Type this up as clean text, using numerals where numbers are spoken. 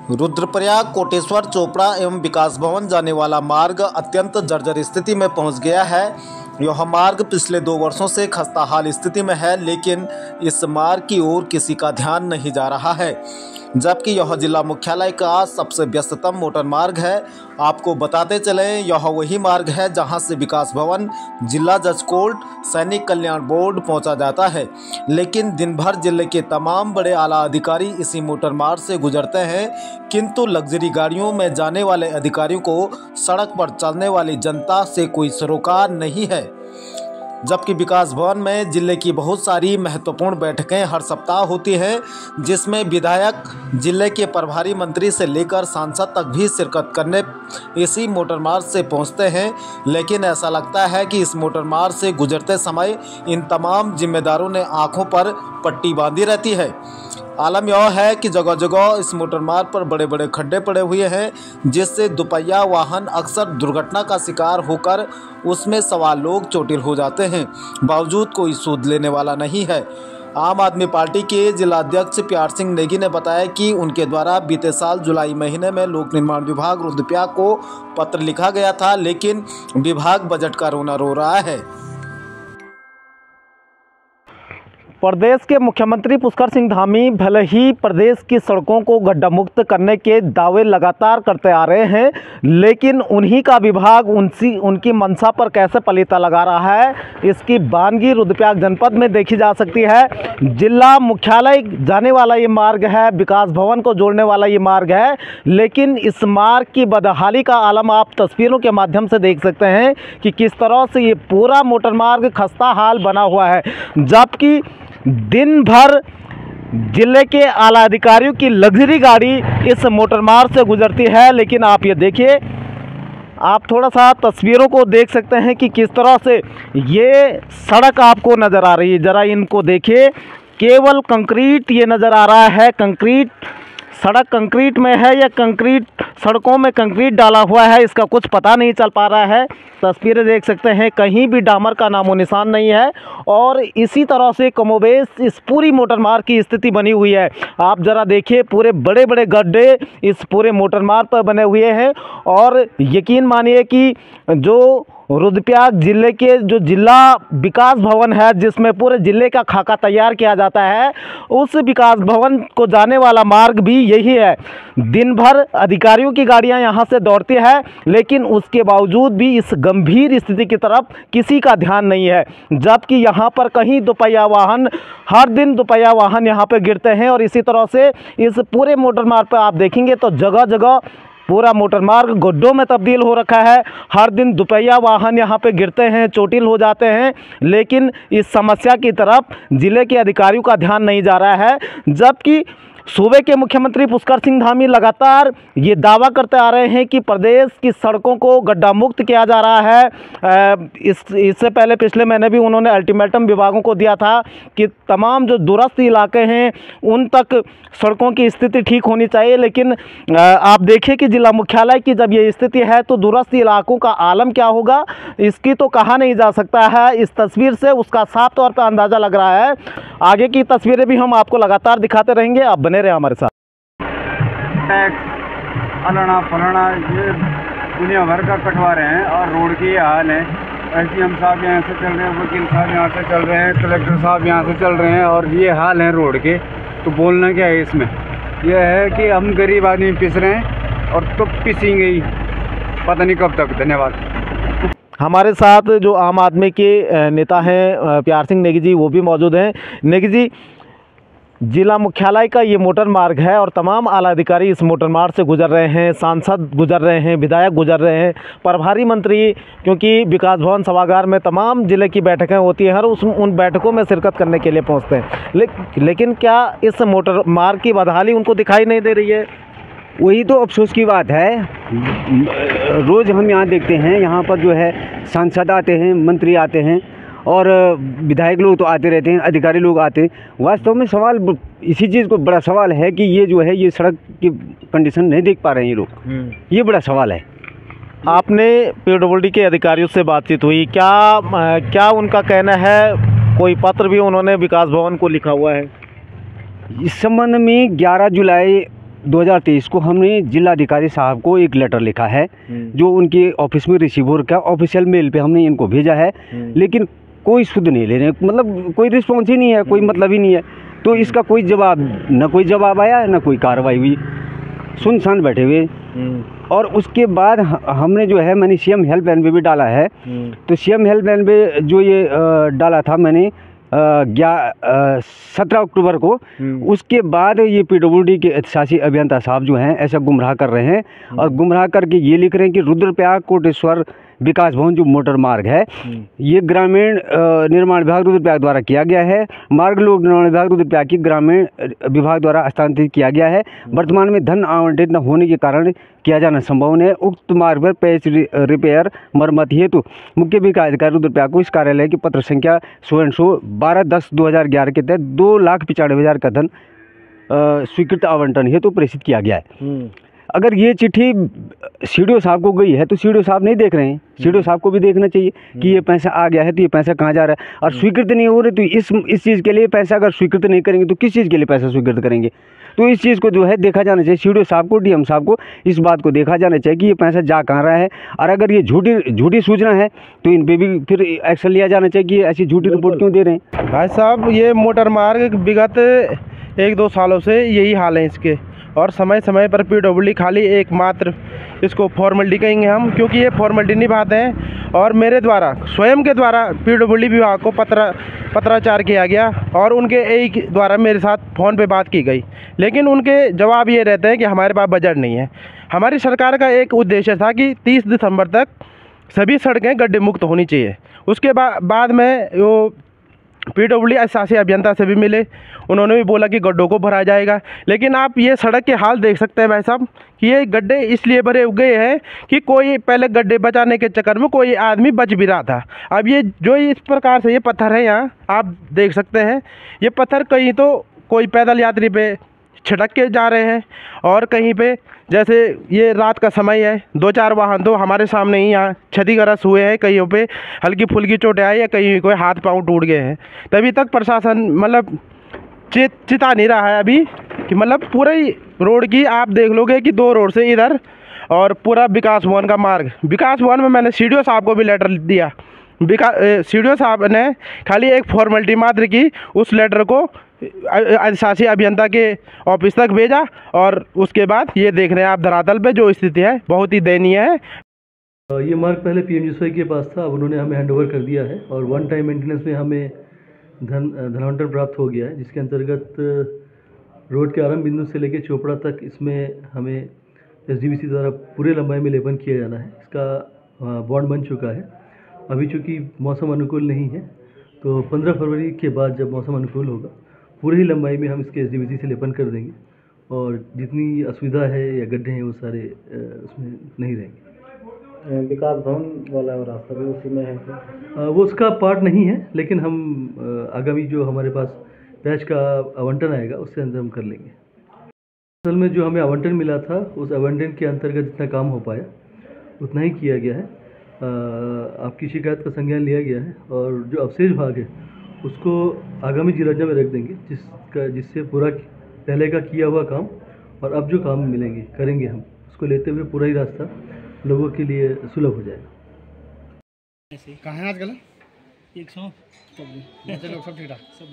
रुद्रप्रयाग कोटेश्वर चोपड़ा एवं विकास भवन जाने वाला मार्ग अत्यंत जर्जर स्थिति में पहुंच गया है। यह मार्ग पिछले 2 वर्षों से खस्ताहाल स्थिति में है, लेकिन इस मार्ग की ओर किसी का ध्यान नहीं जा रहा है, जबकि यह जिला मुख्यालय का सबसे व्यस्ततम मोटर मार्ग है। आपको बताते चलें, यह वही मार्ग है जहां से विकास भवन, जिला जज कोर्ट, सैनिक कल्याण बोर्ड पहुंचा जाता है, लेकिन दिन भर जिले के तमाम बड़े आला अधिकारी इसी मोटर मार्ग से गुजरते हैं, किंतु लग्जरी गाड़ियों में जाने वाले अधिकारियों को सड़क पर चलने वाली जनता से कोई सरोकार नहीं है। जबकि विकास भवन में जिले की बहुत सारी महत्वपूर्ण बैठकें हर सप्ताह होती हैं, जिसमें विधायक, जिले के प्रभारी मंत्री से लेकर सांसद तक भी शिरकत करने इसी मोटर मार्ग से पहुंचते हैं, लेकिन ऐसा लगता है कि इस मोटर मार्ग से गुजरते समय इन तमाम जिम्मेदारों ने आंखों पर पट्टी बांधी रहती है। आलम यह है कि जगह जगह इस मोटर मार्ग पर बड़े बड़े खड्डे पड़े हुए हैं, जिससे दुपहिया वाहन अक्सर दुर्घटना का शिकार होकर उसमें सवार लोग चोटिल हो जाते हैं, बावजूद कोई सूद लेने वाला नहीं है। आम आदमी पार्टी के जिलाध्यक्ष प्यार सिंह नेगी ने बताया कि उनके द्वारा बीते साल जुलाई महीने में लोक निर्माण विभाग रुद्रप्रयाग को पत्र लिखा गया था, लेकिन विभाग बजट का रोना रो रहा है। प्रदेश के मुख्यमंत्री पुष्कर सिंह धामी भले ही प्रदेश की सड़कों को गड्ढा मुक्त करने के दावे लगातार करते आ रहे हैं, लेकिन उन्हीं का विभाग उनकी मंशा पर कैसे पलीता लगा रहा है, इसकी बानगी रुद्रप्रयाग जनपद में देखी जा सकती है। जिला मुख्यालय जाने वाला ये मार्ग है, विकास भवन को जोड़ने वाला ये मार्ग है, लेकिन इस मार्ग की बदहाली का आलम आप तस्वीरों के माध्यम से देख सकते हैं कि किस तरह से ये पूरा मोटर मार्ग खस्ता हाल बना हुआ है। जबकि दिन भर जिले के आला अधिकारियों की लग्जरी गाड़ी इस मोटर मार्ग से गुजरती है, लेकिन आप ये देखिए, आप थोड़ा सा तस्वीरों को देख सकते हैं कि किस तरह से ये सड़क आपको नज़र आ रही है। ज़रा इनको देखिए, केवल कंक्रीट ये नज़र आ रहा है। कंक्रीट सड़क कंक्रीट में है या कंक्रीट सड़कों में कंक्रीट डाला हुआ है, इसका कुछ पता नहीं चल पा रहा है। तस्वीरें देख सकते हैं, कहीं भी डामर का नामो निशान नहीं है, और इसी तरह से कमोबेश इस पूरी मोटर मार्ग की स्थिति बनी हुई है। आप ज़रा देखिए, पूरे बड़े बड़े गड्ढे इस पूरे मोटर मार्ग पर बने हुए हैं, और यकीन मानिए कि जो रुद्रप्रयाग जिले के जो जिला विकास भवन है, जिसमें पूरे जिले का खाका तैयार किया जाता है, उस विकास भवन को जाने वाला मार्ग भी यही है। दिन भर अधिकारियों की गाड़ियां यहां से दौड़ती है, लेकिन उसके बावजूद भी इस गंभीर स्थिति की तरफ किसी का ध्यान नहीं है। जबकि यहां पर कहीं दुपहिया वाहन, हर दिन दुपहिया वाहन यहां पर गिरते हैं, और इसी तरह से इस पूरे मोटर मार्ग पर आप देखेंगे तो जगह जगह पूरा मोटर मार्ग गड्ढों में तब्दील हो रखा है। हर दिन दुपहिया वाहन यहाँ पे गिरते हैं, चोटिल हो जाते हैं, लेकिन इस समस्या की तरफ जिले के अधिकारियों का ध्यान नहीं जा रहा है। जबकि सूबे के मुख्यमंत्री पुष्कर सिंह धामी लगातार ये दावा करते आ रहे हैं कि प्रदेश की सड़कों को गड्ढा मुक्त किया जा रहा है। इससे पहले पिछले महीने भी उन्होंने अल्टीमेटम विभागों को दिया था कि तमाम जो दूरस्थ इलाके हैं उन तक सड़कों की स्थिति ठीक होनी चाहिए, लेकिन आप देखिए कि जिला मुख्यालय की जब ये स्थिति है तो दूरस्थ इलाकों का आलम क्या होगा, इसकी तो कहा नहीं जा सकता है। इस तस्वीर से उसका साफ तौर पर अंदाज़ा लग रहा है। आगे की तस्वीरें भी हम आपको लगातार दिखाते रहेंगे, आप बने रहे हमारे साथ। अलाना फलाना ये दुनिया भर का कटवा रहे हैं, और रोड की ये हाल है। एसडीएम साहब यहाँ से चल रहे हैं, वकील साहब यहाँ से चल रहे हैं, कलेक्टर साहब यहाँ से चल रहे हैं, और ये हाल है रोड के। तो बोलना क्या है इसमें, यह है कि हम गरीब आदमी पिस रहे हैं, और तो पिसेंगे ही, पता नहीं कब तक। धन्यवाद। हमारे साथ जो आम आदमी के नेता हैं प्यार सिंह नेगी जी, वो भी मौजूद हैं। नेगी जी, जिला मुख्यालय का ये मोटर मार्ग है और तमाम आला अधिकारी इस मोटर मार्ग से गुजर रहे हैं, सांसद गुजर रहे हैं, विधायक गुजर रहे हैं, प्रभारी मंत्री, क्योंकि विकास भवन सभागार में तमाम जिले की बैठकें होती हैं, हर उन बैठकों में शिरकत करने के लिए पहुंचते हैं, लेकिन क्या इस मोटर मार्ग की बदहाली उनको दिखाई नहीं दे रही है? वही तो अफसोस की बात है। रोज़ हम यहाँ देखते हैं, यहाँ पर जो है सांसद आते हैं, मंत्री आते हैं, और विधायक लोग तो आते रहते हैं, अधिकारी लोग आते हैं। वास्तव में सवाल इसी चीज़ को बड़ा सवाल है कि ये जो है ये सड़क की कंडीशन नहीं देख पा रहे हैं ये लोग, ये बड़ा सवाल है। आपने पीडब्ल्यूडी के अधिकारियों से बातचीत हुई, क्या उनका कहना है? कोई पत्र भी उन्होंने विकास भवन को लिखा हुआ है? इस संबंध में 11 जुलाई 2023 को हमने जिलाधिकारी साहब को एक लेटर लिखा है जो उनके ऑफिस में रिसीव हो रखा है, ऑफिशियल मेल पे हमने इनको भेजा है, लेकिन कोई सुध नहीं ले रहे, मतलब कोई रिस्पॉन्स ही नहीं है, कोई मतलब ही नहीं है। तो इसका कोई जवाब, न कोई जवाब आया न कोई कार्रवाई हुई, सुनसान बैठे हुए। और उसके बाद हमने जो है, मैंने सीएम हेल्पलाइन पे भी डाला है। तो सीएम हेल्पलाइन पे जो ये डाला था मैंने 17 अक्टूबर को, उसके बाद ये पीडब्ल्यूडी के एहतसासी अभियंता साहब जो हैं ऐसा गुमराह कर रहे हैं, और गुमराह करके ये लिख रहे हैं कि रुद्रप्रयाग कोटेश्वर विकास भवन जो मोटर मार्ग है, ये ग्रामीण निर्माण विभाग रुद्रप्रयाग द्वारा किया गया है, मार्ग लोक निर्माण विभाग रुद्रप्रयाग की ग्रामीण विभाग द्वारा हस्तांतरित किया गया है। वर्तमान में धन आवंटित न होने के कारण किया जाना संभव है। उक्त मार्ग पर पैच रिपेयर मरम्मत हेतु मुख्य विकास अधिकारी रुद्रप्रयाग को इस कार्यालय की पत्र संख्या 12/10/2011 के तहत 2,95,000 का धन स्वीकृत आवंटन हेतु प्रेषित किया गया है। अगर ये चिट्ठी सीडीओ साहब को गई है तो सीडीओ साहब नहीं देख रहे हैं, सीडीओ साहब को भी देखना चाहिए कि ये पैसा आ गया है तो ये पैसा कहाँ जा रहा है, और स्वीकृत नहीं हो रहे तो इस चीज़ के लिए पैसा अगर स्वीकृत नहीं करेंगे तो किस चीज़ के लिए पैसा स्वीकृत करेंगे। तो इस चीज़ को जो है देखा जाना चाहिए, सीडीओ साहब को, डीएम साहब को इस बात को देखा जाना चाहिए कि ये पैसा जा कहाँ रहा है, और अगर ये झूठी सूचना है तो इन पर भी फिर एक्शन लिया जाना चाहिए कि ऐसी झूठी रिपोर्ट क्यों दे रहे हैं। भाई साहब, ये मोटर मार्ग विगत 1-2 सालों से यही हाल है इसके, और समय समय पर पीडब्ल्यूडी खाली एकमात्र इसको फॉर्मेलिटी कहेंगे हम, क्योंकि ये फॉर्मेलिटी निभाते हैं। और मेरे द्वारा, स्वयं के द्वारा पीडब्ल्यूडी विभाग को पत्राचार किया गया और उनके एई द्वारा मेरे साथ फ़ोन पे बात की गई, लेकिन उनके जवाब ये रहते हैं कि हमारे पास बजट नहीं है। हमारी सरकार का एक उद्देश्य था कि 30 दिसंबर तक सभी सड़कें गड्ढे मुक्त होनी चाहिए। उसके बाद में वो पीडब्ल्यूडी एहतसासी अभियंता से भी मिले, उन्होंने भी बोला कि गड्ढों को भरा जाएगा। लेकिन आप ये सड़क के हाल देख सकते हैं भाई साहब कि ये गड्ढे इसलिए भरे गए हैं कि कोई पहले गड्ढे बचाने के चक्कर में कोई आदमी बच भी रहा था। अब ये जो इस प्रकार से ये पत्थर है, यहाँ आप देख सकते हैं, ये पत्थर कहीं तो कोई पैदल यात्री पे छिटक के जा रहे हैं, और कहीं पे जैसे ये रात का समय है, 2-4 वाहन तो हमारे सामने ही यहाँ क्षतिग्रस्त हुए हैं, कहीं पे हल्की फुल्की चोटें आई है, कहीं कोई हाथ पांव टूट गए हैं। तभी तक प्रशासन मतलब चिता नहीं रहा है अभी कि मतलब पूरे ही रोड की आप देख लोगे कि 2 रोड से इधर और पूरा विकास भवन का मार्ग। विकास भवन में मैंने सीडीओ साहब को भी लेटर दिया, सीडीओ साहब ने खाली एक फॉर्मेलिटी मात्र की, उस लेटर को एहतसासी अभियंता के ऑफिस तक भेजा, और उसके बाद ये देख रहे हैं आप धरातल पे जो स्थिति है बहुत ही दयनीय है। ये मार्ग पहले पीएमजीएसवाई के पास था, अब उन्होंने हमें हैंडओवर कर दिया है, और वन टाइम मेंटेनेंस में हमें धनावंटन प्राप्त हो गया है, जिसके अंतर्गत रोड के आरंभ बिंदु से लेकर चोपड़ा तक इसमें हमें एसडीवीसी द्वारा पूरे लंबाई में लेपन किया जाना है। इसका बॉन्ड बन चुका है। अभी चूँकि मौसम अनुकूल नहीं है, तो 15 फरवरी के बाद जब मौसम अनुकूल होगा, पूरी ही लंबाई में हम इसके एसडीवीसी से लेपन कर देंगे, और जितनी असुविधा है या गड्ढे हैं वो सारे उसमें नहीं रहेंगे। विकास भवन वाला रास्ता भी उसी में है क्या? वो उसका पार्ट नहीं है, लेकिन हम आगामी जो हमारे पास पैच का आवंटन आएगा उससे अंदर हम कर लेंगे। असल में जो हमें आवंटन मिला था, उस आवंटन के अंतर्गत जितना काम हो पाया उतना ही किया गया है। आपकी शिकायत का संज्ञान लिया गया है, और जो अवशेष भाग है उसको आगामी जिला में रख देंगे, जिससे पूरा पहले का किया हुआ काम और अब जो काम मिलेंगे करेंगे हम, उसको लेते हुए पूरा ही रास्ता लोगों के लिए सुलभ हो जाएगा। कहाँ है आजकल 100 सब ठीक ठाक सब।